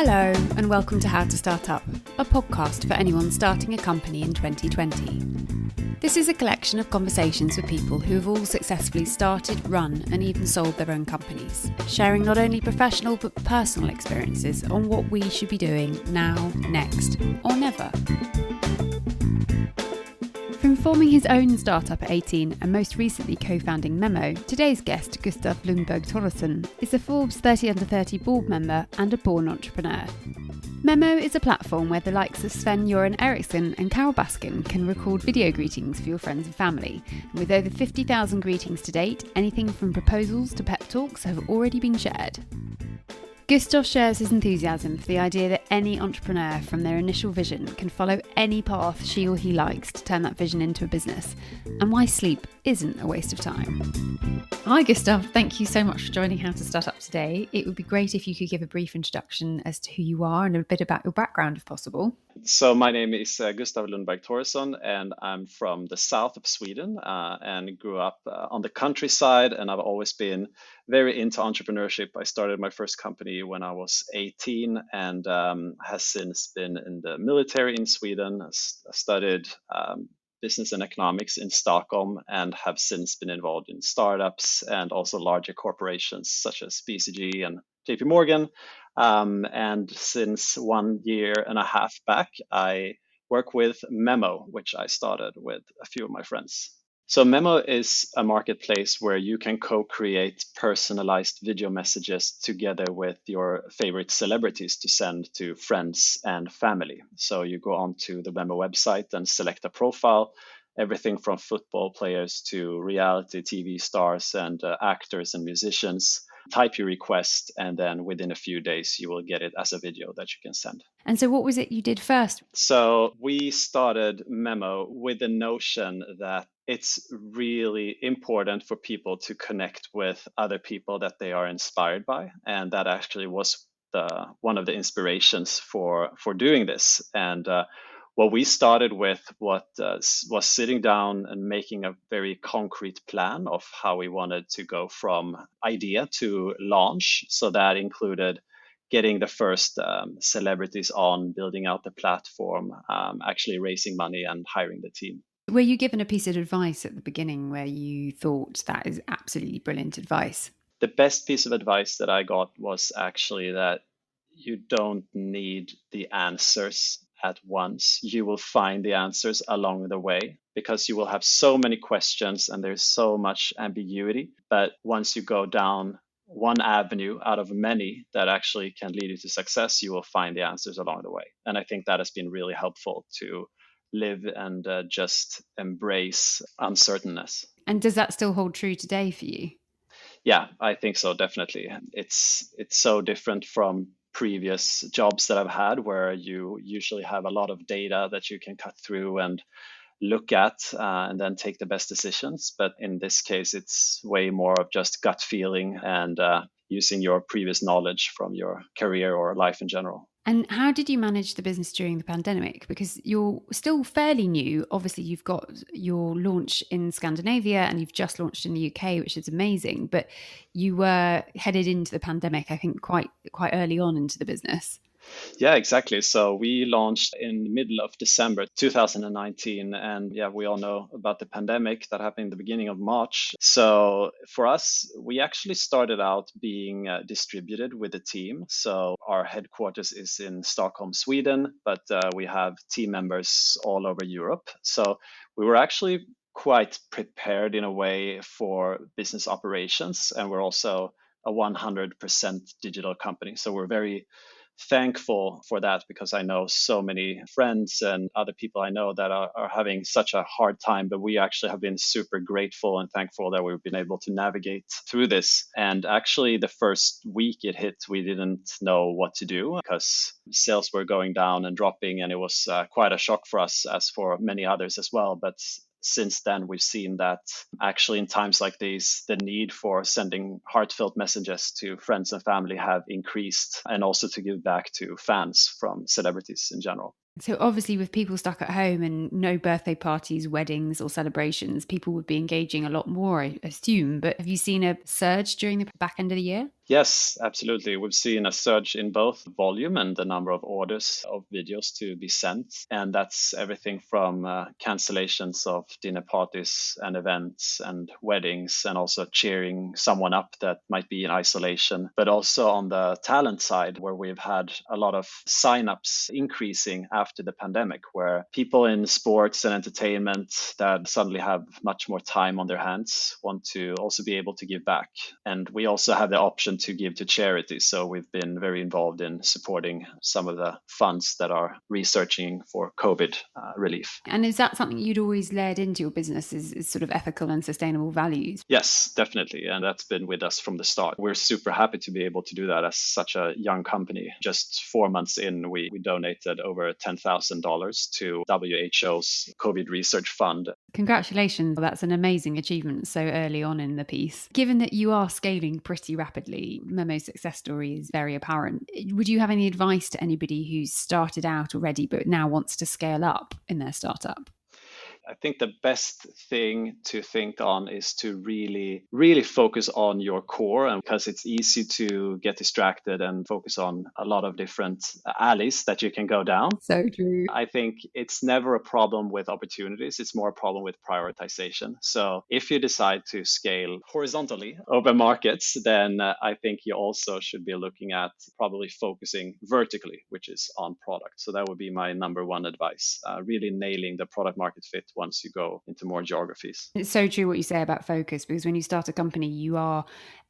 Hello and welcome to How to Start Up, a podcast for anyone starting a company in 2020. This is a collection of conversations with people who have all successfully started, run and even sold their own companies, sharing not only professional but personal experiences on what we should be doing now, next or never. From forming his own startup at 18 and most recently co-founding Memmo, today's guest, Gustav Lundberg Toresson, is a Forbes 30 Under 30 board member and a born entrepreneur. Memmo is a platform where the likes of Sven-Göran Eriksson and Carol Baskin can record video greetings for your friends and family. And with over 50,000 greetings to date, anything from proposals to pep talks have already been shared. Gustav shares his enthusiasm for the idea that any entrepreneur from their initial vision can follow any path she or he likes to turn that vision into a business, and why sleep isn't a waste of time. Hi Gustav, thank you so much for joining How to Start Up today. It would be great if you could give a brief introduction as to who you are and a bit about your background if possible. So my name is Gustav Lundberg Toresson, and I'm from the south of Sweden and grew up on the countryside, and I've always been very into entrepreneurship. I started my first company when I was 18 and has since been in the military in Sweden. I studied business and economics in Stockholm and have since been involved in startups and also larger corporations such as BCG and JP Morgan. And since 1.5 years back, I work with Memmo, which I started with a few of my friends. So Memmo is a marketplace where you can co-create personalized video messages together with your favorite celebrities to send to friends and family. So you go onto the Memmo website and select a profile, everything from football players to reality TV stars and actors and musicians. Type your request, and then within a few days, you will get it as a video that you can send. And so what was it you did first? So we started Memmo with the notion that it's really important for people to connect with other people that they are inspired by. And that actually was one of the inspirations for doing this. And what we started with was sitting down and making a very concrete plan of how we wanted to go from idea to launch. So that included getting the first celebrities on, building out the platform, actually raising money and hiring the team. Were you given a piece of advice at the beginning where you thought that is absolutely brilliant advice? The best piece of advice that I got was actually that you don't need the answers at once. You will find the answers along the way because you will have so many questions and there's so much ambiguity. But once you go down one avenue out of many that actually can lead you to success, you will find the answers along the way. And I think that has been really helpful to live and just embrace uncertainness. And does that still hold true today for you? Yeah, I think so, definitely. It's so different from previous jobs that I've had where you usually have a lot of data that you can cut through and look at and then take the best decisions. But in this case, it's way more of just gut feeling and using your previous knowledge from your career or life in general. And how did you manage the business during the pandemic? Because you're still fairly new. Obviously, you've got your launch in Scandinavia and you've just launched in the UK, which is amazing. But you were headed into the pandemic, I think, quite early on into the business. Yeah, exactly. So we launched in the middle of December 2019. And yeah, we all know about the pandemic that happened in the beginning of March. So for us, we actually started out being distributed with a team. So our headquarters is in Stockholm, Sweden, but we have team members all over Europe. So we were actually quite prepared in a way for business operations. And we're also a 100% digital company. So we're very thankful for that because I know so many friends and other people I know that are having such a hard time, but we actually have been super grateful and thankful that we've been able to navigate through this. And actually the first week it hit, we didn't know what to do because sales were going down and dropping, and it was quite a shock for us as for many others as well. But since then, we've seen that actually in times like these, the need for sending heartfelt messages to friends and family have increased, and also to give back to fans from celebrities in general. So obviously with people stuck at home and no birthday parties, weddings or celebrations, people would be engaging a lot more, I assume. But have you seen a surge during the back end of the year? Yes, absolutely. We've seen a surge in both volume and the number of orders of videos to be sent. And that's everything from cancellations of dinner parties and events and weddings, and also cheering someone up that might be in isolation. But also on the talent side, where we've had a lot of signups increasing after the pandemic, where people in sports and entertainment that suddenly have much more time on their hands want to also be able to give back. And we also have the option to give to charity. So we've been very involved in supporting some of the funds that are researching for COVID relief. And is that something you'd always layered into your business, is sort of ethical and sustainable values? Yes, definitely. And that's been with us from the start. We're super happy to be able to do that as such a young company. Just 4 months in, we donated over $10,000 to WHO's COVID research fund. Congratulations. That's an amazing achievement so early on in the piece. Given that you are scaling pretty rapidly, Memo's success story is very apparent. Would you have any advice to anybody who's started out already but now wants to scale up in their startup? I think the best thing to think on is to really, really focus on your core, and because it's easy to get distracted and focus on a lot of different alleys that you can go down. So true. I think it's never a problem with opportunities. It's more a problem with prioritization. So if you decide to scale horizontally over markets, then I think you also should be looking at probably focusing vertically, which is on product. So that would be my number one advice, really nailing the product market fit once you go into more geographies. It's so true what you say about focus, because when you start a company, you are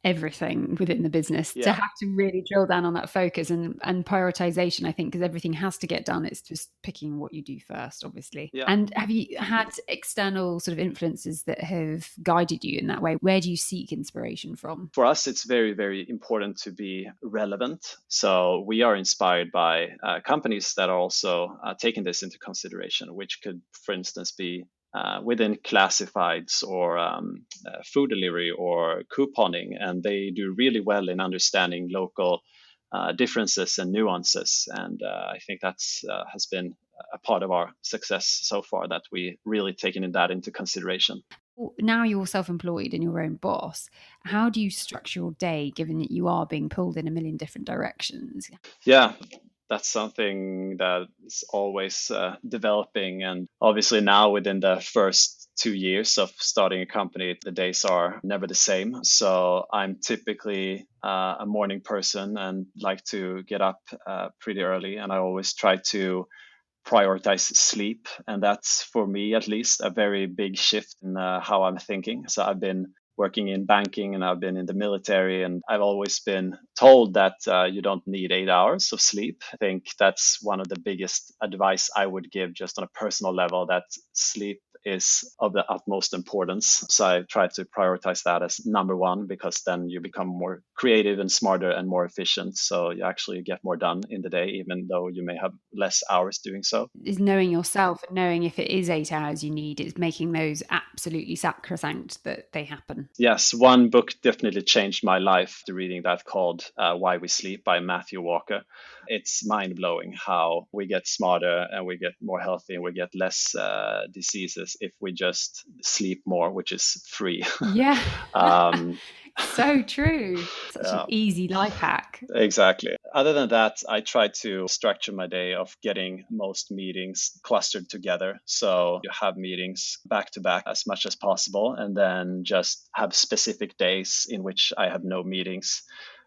everything within the business. To have to really drill down on that focus and prioritization, I think, because everything has to get done. It's just picking what you do first, obviously. Yeah. And have you had external sort of influences that have guided you in that way? Where do you seek inspiration from? For us, it's very, very important to be relevant. So we are inspired by companies that are also taking this into consideration, which could, for instance, be within classifieds or food delivery or couponing. And they do really well in understanding local differences and nuances. And I think that's has been a part of our success so far, that we really taken that into consideration. Now you're self-employed and your own boss. How do you structure your day, given that you are being pulled in a million different directions? Yeah, that's something that is always developing. And obviously now within the first 2 years of starting a company, the days are never the same. So I'm typically a morning person and like to get up pretty early. And I always try to prioritize sleep. And that's, for me at least, a very big shift in how I'm thinking. So I've been working in banking and I've been in the military, and I've always been told that you don't need 8 hours of sleep. I think that's one of the biggest advice I would give, just on a personal level, that sleep is of the utmost importance. So I try to prioritize that as number one, because then you become more creative and smarter and more efficient. So you actually get more done in the day, even though you may have less hours doing so. Is knowing yourself and knowing if it is 8 hours you need, it's making those absolutely sacrosanct that they happen. Yes, one book definitely changed my life after reading that, called Why We Sleep by Matthew Walker. It's mind-blowing how we get smarter and we get more healthy and we get less diseases if we just sleep more, which is free. Yeah. So true. Such an easy life hack. Exactly. Other than that, I try to structure my day of getting most meetings clustered together. So you have meetings back to back as much as possible, and then just have specific days in which I have no meetings,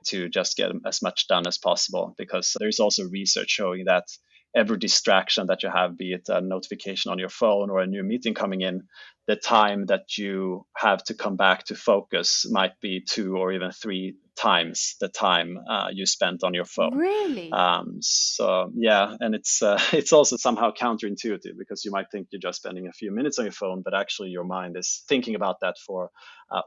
to just get as much done as possible. Because there's also research showing that every distraction that you have, be it a notification on your phone or a new meeting coming in, the time that you have to come back to focus might be 2 or even 3 times the time you spent on your phone. Really? So yeah, and it's also somehow counterintuitive, because you might think you're just spending a few minutes on your phone, but actually your mind is thinking about that for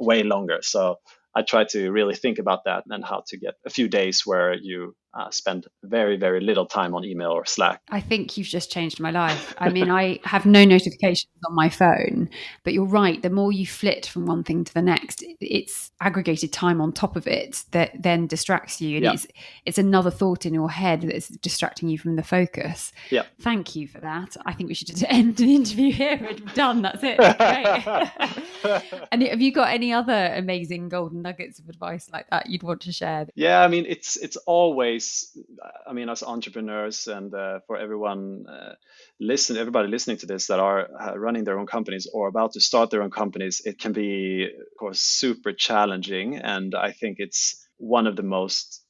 way longer. So I try to really think about that and how to get a few days where you spend very, very little time on email or Slack. I think you've just changed my life. I mean, I have no notifications on my phone, but you're right. The more you flit from one thing to the next, it's aggregated time on top of it that then distracts you. And Yeah. it's another thought in your head that's distracting you from the focus. Yeah. Thank you for that. I think we should just end the interview here. We're done. That's it. Great. And have you got any other amazing golden nuggets of advice like that you'd want to share? Yeah, I mean, it's always, I mean, as entrepreneurs and for everyone everybody listening to this that are running their own companies or about to start their own companies, it can be, of course, super challenging. And I think it's one of the most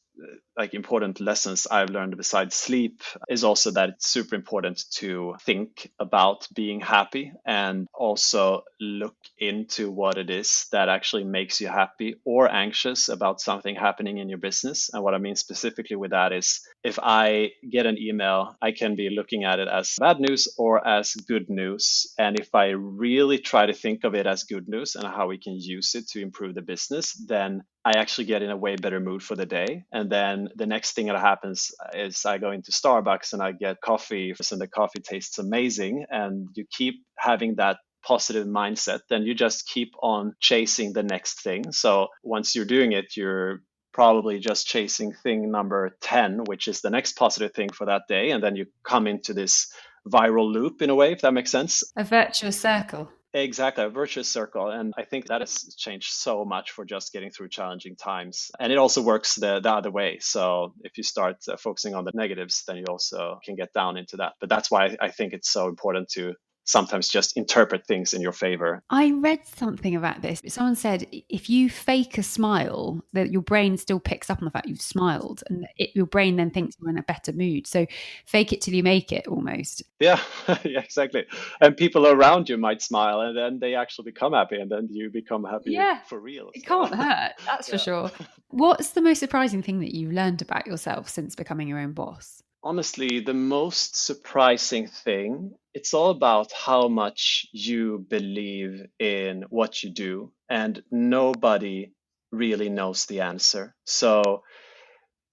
important lessons I've learned besides sleep is also that it's super important to think about being happy and also look into what it is that actually makes you happy or anxious about something happening in your business. And what I mean specifically with that is if I get an email, I can be looking at it as bad news or as good news. And if I really try to think of it as good news and how we can use it to improve the business, then I actually get in a way better mood for the day. And then the next thing that happens is I go into Starbucks and I get coffee, and the coffee tastes amazing. And you keep having that positive mindset, then you just keep on chasing the next thing. So once you're doing it, you're probably just chasing thing number 10, which is the next positive thing for that day. And then you come into this viral loop in a way, if that makes sense. A virtuous circle. Exactly, a virtuous circle. And I think that has changed so much for just getting through challenging times. And it also works the other way. So if you start focusing on the negatives, then you also can get down into that. But that's why I think it's so important to sometimes just interpret things in your favor. I read something about this. Someone said if you fake a smile, that your brain still picks up on the fact you've smiled, and your brain then thinks you're in a better mood. So fake it till you make it, almost. Yeah, yeah, exactly. And people around you might smile, and then they actually become happy, and then you become happy for real. It can't hurt, that's for sure. What's the most surprising thing that you've learned about yourself since becoming your own boss? Honestly, the most surprising thing, it's all about how much you believe in what you do, and nobody really knows the answer. So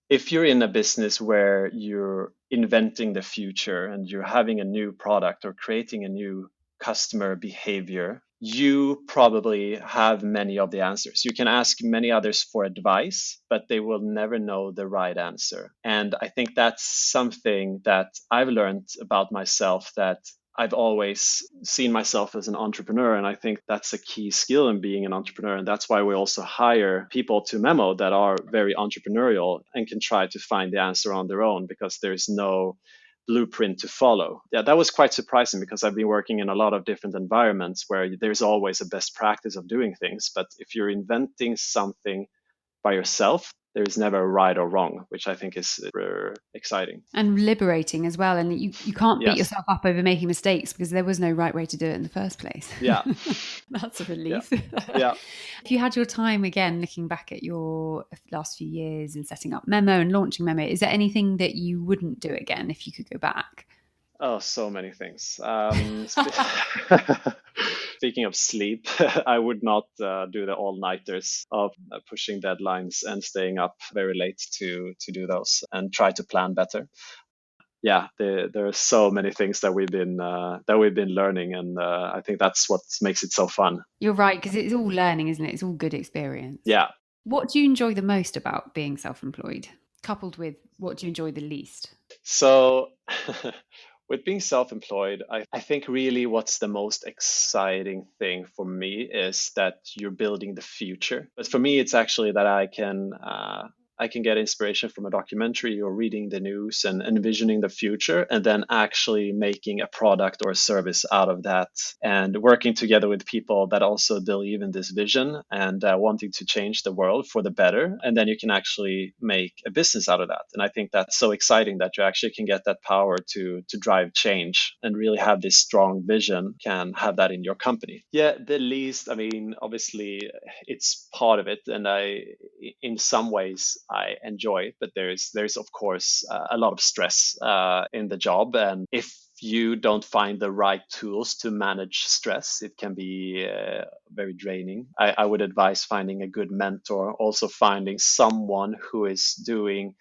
if you're in a business where you're inventing the future and you're having a new product or creating a new customer behavior, you probably have many of the answers. You can ask many others for advice, but they will never know the right answer. And I think that's something that I've learned about myself, that I've always seen myself as an entrepreneur, and I think that's a key skill in being an entrepreneur. And that's why we also hire people to Memmo that are very entrepreneurial and can try to find the answer on their own, because there's no blueprint to follow. Yeah, that was quite surprising, because I've been working in a lot of different environments where there's always a best practice of doing things. But if you're inventing something by yourself, there is never a right or wrong, which I think is exciting. And liberating as well. And you can't beat yourself up over making mistakes, because there was no right way to do it in the first place. Yeah. That's a relief. Yeah. If you had your time again, looking back at your last few years and setting up Memmo and launching Memmo, is there anything that you wouldn't do again if you could go back? Oh, so many things. Speaking of sleep, I would not do the all-nighters of pushing deadlines and staying up very late to do those, and try to plan better. Yeah, there are so many things that we've been learning, and I think that's what makes it so fun. You're right, because it's all learning, isn't it? It's all good experience. Yeah. What do you enjoy the most about being self-employed, coupled with what do you enjoy the least? So with being self-employed, I think really what's the most exciting thing for me is that you're building the future. But for me, it's actually that I can get inspiration from a documentary or reading the news and envisioning the future, and then actually making a product or a service out of that, and working together with people that also believe in this vision and wanting to change the world for the better. And then you can actually make a business out of that. And I think that's so exciting that you actually can get that power to drive change and really have this strong vision, can have that in your company. Yeah, the least, I mean, obviously it's part of it. And in some ways, I enjoy it, but there's of course a lot of stress in the job, and if you don't find the right tools to manage stress, it can be very draining. I would advise finding a good mentor, also finding someone who is doing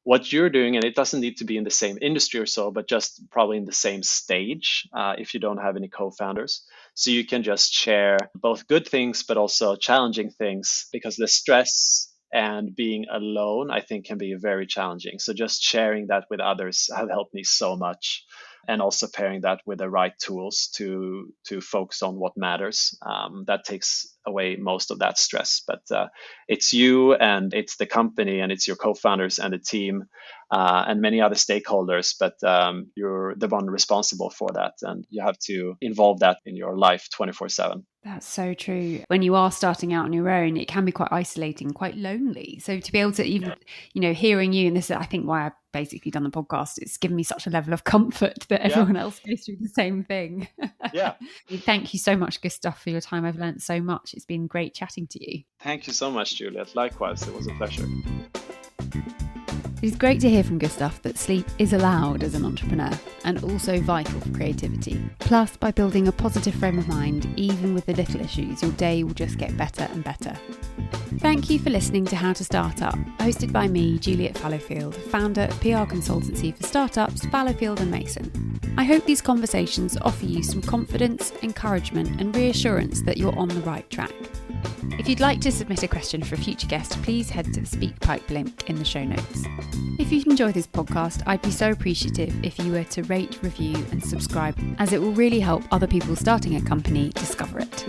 what you're doing, and it doesn't need to be in the same industry or so, but just probably in the same stage if you don't have any co-founders. So you can just share both good things, but also challenging things, because the stress and being alone, I think, can be very challenging. So just sharing that with others have helped me so much. And also pairing that with the right tools to focus on what matters. That takes away most of that stress. But it's you, and it's the company, and it's your co-founders and the team, and many other stakeholders. But you're the one responsible for that, and you have to involve that in your life 24/7. That's so true. When you are starting out on your own, it can be quite isolating, quite lonely. So to be able to even, hearing you, and this is, I think, why I've basically done the podcast, it's given me such a level of comfort that everyone else goes through the same thing. Yeah. Thank you so much, Gustav, for your time. I've learned so much. It's been great chatting to you. Thank you so much, Juliet. Likewise, it was a pleasure. It's great to hear from Gustav that sleep is allowed as an entrepreneur and also vital for creativity. Plus, by building a positive frame of mind, even with the little issues, your day will just get better and better. Thank you for listening to How to Start Up, hosted by me, Juliet Fallowfield, founder of PR consultancy for startups, Fallowfield and Mason. I hope these conversations offer you some confidence, encouragement and reassurance that you're on the right track. If you'd like to submit a question for a future guest, please head to the SpeakPipe link in the show notes. If you've enjoyed this podcast, I'd be so appreciative if you were to rate, review and subscribe, as it will really help other people starting a company discover it.